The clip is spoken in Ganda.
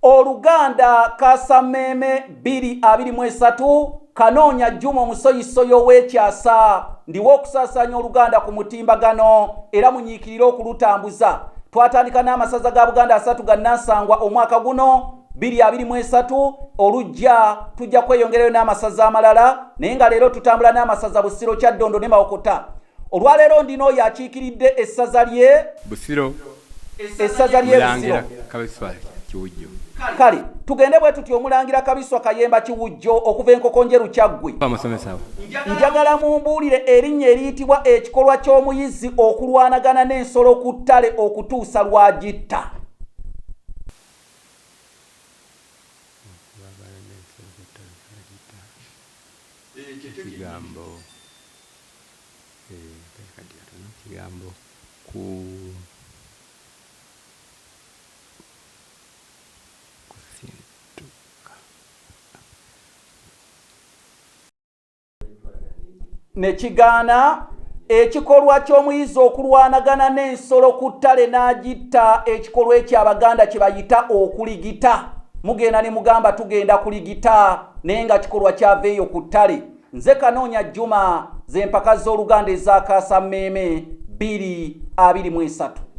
Oluganda Kasameme 223 Kanoonya Juma omusoyisoyo w'ekyasa ndiwo okusasanya Oluganda ku mutimbagano era munyiikirira okulutambuza. Twatandika n'amasaza ga Buganda 3 ga Nansangwa omwaka guno 2023 olujja tujja kweyongerayo n'amasaza amalala naye nga leero tutambula n'amasaza Busiro, Kyaddondo ne Mawokota. Olwaleero ndino yakiikiridde essaza lye Busiro, essaza lye Busiro Kabiswa Kiwujjo. Kale tugende bwe tuti Omulangira Kabiswa Kayemba Kiwujjo okuva Enkokonjeru Kyaggwe. Njagala mumbuulire erinnya eriyitibwa ekikolwa ky'omuyizi okulwanagana n'ensolo ku ttale okutuusa lwagitta. Kigambo ku ne kigaana ekikolwa ky'omuyizi okulwanagana n'ensolo ku ttale n'agitta, ekikolwa eky'Abaganda kye bayita okuligita. Mugenda ne mugamba tugenda kuligita naye nga kikolwa kyaveeyo ku ttale. Nze Kanoonya Juma, z'empaka z'Oluganda eza Kasameme 223.